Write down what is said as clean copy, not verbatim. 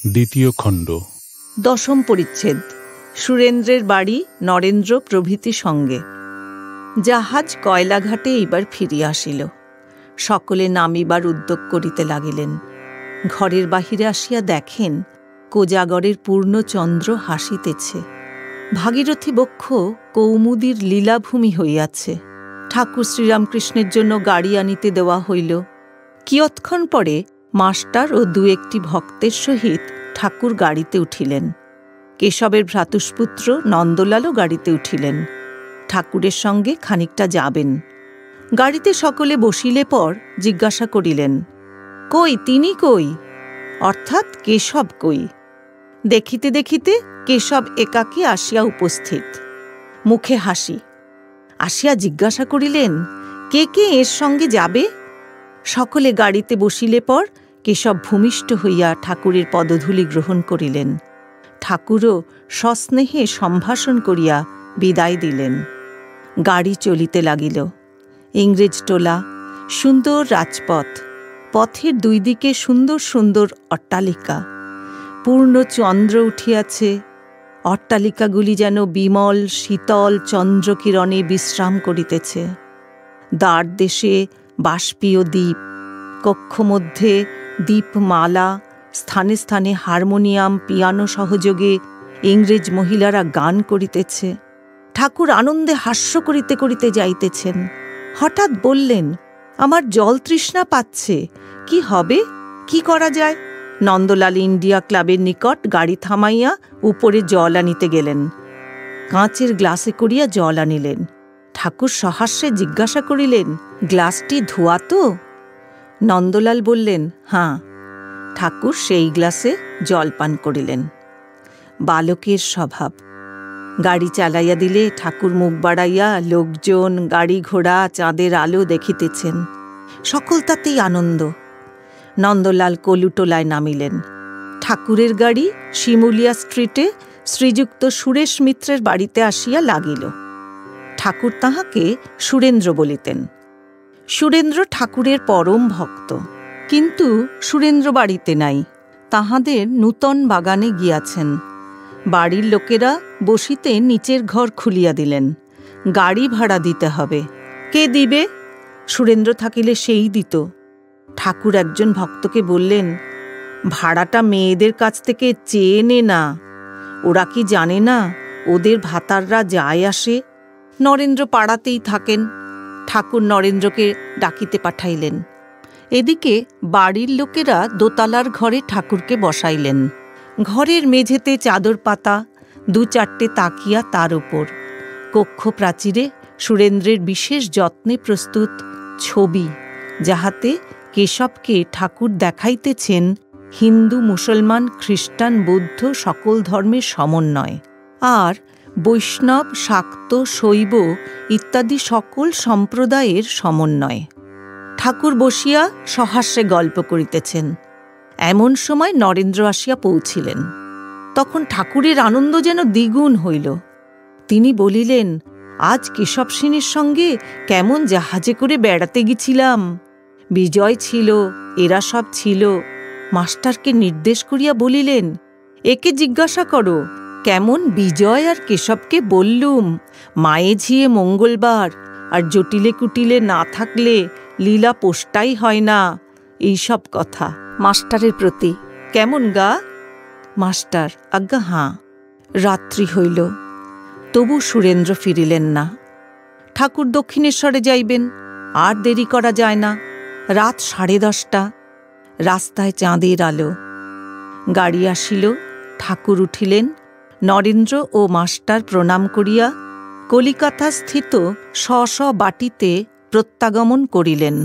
দ্বিতীয় খণ্ড। দশম পরিচ্ছেদ। সুরেন্দ্রের বাড়ি নরেন্দ্র প্রভৃতি সঙ্গে। জাহাজ কয়লাঘাটে এইবার ফিরিয়া আসিল। সকলে নামিবার উদ্যোগ করিতে লাগিলেন। ঘরের বাহিরে আসিয়া দেখেন কোজাগরের পূর্ণচন্দ্র হাসিতেছে। ভাগীরথী বক্ষ কৌমুদীর লীলাভূমি হইয়াছে। ঠাকুর শ্রীরামকৃষ্ণের জন্য গাড়ি আনিতে দেওয়া হইল। কিয়ৎক্ষণ পরে মাস্টার ও দু একটি ভক্তের সহিত ঠাকুর গাড়িতে উঠিলেন। কেশবের ভ্রাতুষ্পুত্র নন্দলালও গাড়িতে উঠিলেন। ঠাকুরের সঙ্গে খানিকটা যাবেন। গাড়িতে সকলে বসিলে পর জিজ্ঞাসা করিলেন, কই তিনি কই, অর্থাৎ কেশব কই। দেখিতে দেখিতে কেশব একাকী আসিয়া উপস্থিত, মুখে হাসি। আসিয়া জিজ্ঞাসা করিলেন, কে কে এর সঙ্গে যাবে? সকলে গাড়িতে বসিলে পর কেশব ভূমিষ্ঠ হইয়া ঠাকুরের পদধূলি গ্রহণ করিলেন। ঠাকুরও সস্নেহে সম্ভাষণ করিয়া বিদায় দিলেন। গাড়ি চলিতে লাগিল। ইংরেজ টোলা, সুন্দর রাজপথ, পথের দুই দিকে সুন্দর সুন্দর অট্টালিকা। পূর্ণ চন্দ্র উঠিয়াছে। অট্টালিকাগুলি যেন বিমল শীতল চন্দ্রকিরণে বিশ্রাম করিতেছে। দ্বার দেশে বাষ্পীয় দ্বীপ, কক্ষমধ্যে দ্বীপমালা, স্থানে স্থানে হারমোনিয়াম পিয়ানো সহযোগে ইংরেজ মহিলারা গান করিতেছে। ঠাকুর আনন্দে হাস্য করিতে করিতে যাইতেছেন। হঠাৎ বললেন, আমার জল তৃষ্ণা পাচ্ছে, কি হবে, কি করা যায়? নন্দলাল ইন্ডিয়া ক্লাবের নিকট গাড়ি থামাইয়া উপরে জল আনিতে গেলেন। কাঁচের গ্লাসে করিয়া জল আনিলেন। ঠাকুর সহাস্যে জিজ্ঞাসা করিলেন, গ্লাসটি ধোয়া তো? নন্দলাল বললেন, হাঁ। ঠাকুর সেই গ্লাসে জল পান করিলেন। বালকের স্বভাব। গাড়ি চালাইয়া দিলে ঠাকুর মুখ বাড়াইয়া লোকজন, গাড়ি ঘোড়া, চাঁদের আলো দেখিতেছেন। সকল তাতেই আনন্দ। নন্দলাল কলুটোলায় নামিলেন। ঠাকুরের গাড়ি শিমুলিয়া স্ট্রিটে শ্রীযুক্ত সুরেশ মিত্রের বাড়িতে আসিয়া লাগিল। ঠাকুর তাহাকে সুরেন্দ্র বলিতেন। সুরেন্দ্র ঠাকুরের পরম ভক্ত। কিন্তু সুরেন্দ্র বাড়িতে নাই, তাহাদের নূতন বাগানে গিয়াছেন। বাড়ির লোকেরা বসিতে নিচের ঘর খুলিয়া দিলেন। গাড়ি ভাড়া দিতে হবে। কে দিবে? সুরেন্দ্র থাকিলে সেই দিত। ঠাকুর একজন ভক্তকে বললেন, ভাড়াটা মেয়েদের কাছ থেকে চেয়ে নে না, ওরা কি জানে না ওদের ভাতাররা যায় আসে? নরেন্দ্র পাড়াতেই থাকেন। ঠাকুর নরেন্দ্রকে ডাকিতে পাঠাইলেন। এদিকে বাড়ির লোকেরা দোতলার ঘরে ঠাকুরকে বসাইলেন। ঘরের মেঝেতে চাদর পাতা, দু চারটে তাকিয়া তার উপর। কক্ষ প্রাচীরে সুরেন্দ্রের বিশেষ যত্নে প্রস্তুত ছবি, যাহাতে কেশবকে ঠাকুর দেখাইতেছেন হিন্দু, মুসলমান, খ্রিস্টান, বৌদ্ধ সকল ধর্মের সমন্বয়, আর বৈষ্ণব, শাক্ত, শৈব ইত্যাদি সকল সম্প্রদায়ের সমন্বয়। ঠাকুর বসিয়া সহাস্যে গল্প করিতেছেন। এমন সময় নরেন্দ্র আসিয়া পৌঁছিলেন। তখন ঠাকুরের আনন্দ যেন দ্বিগুণ হইল। তিনি বলিলেন, আজ কেশব সেনের সঙ্গে কেমন জাহাজে করে বেড়াতে গেছিলাম। বিজয় ছিল, এরা সব ছিল। মাস্টারকে নির্দেশ করিয়া বলিলেন, একে জিজ্ঞাসা করো, কেমন বিজয় আর কেশবকে বললুম, মায়ে ঝিয়ে মঙ্গলবার, আর জটিলে কুটিলে না থাকলে লীলা পোষ্টাই হয় না, এইসব কথা। মাস্টারের প্রতি, কেমন গা? মাস্টার, আজ্ঞা হাঁ। রাত্রি হইল, তবু সুরেন্দ্র ফিরিলেন না। ঠাকুর দক্ষিণেশ্বরে যাইবেন, আর দেরি করা যায় না। রাত 10:30। রাস্তায় চাঁদের আলো। গাড়ি আসিল। ঠাকুর উঠিলেন। নরেন্দ্র ও মাস্টার প্রণাম করিয়া কলিকাতা স্থিত স্ব স্ব বাটিতে প্রত্যাগমন করিলেন।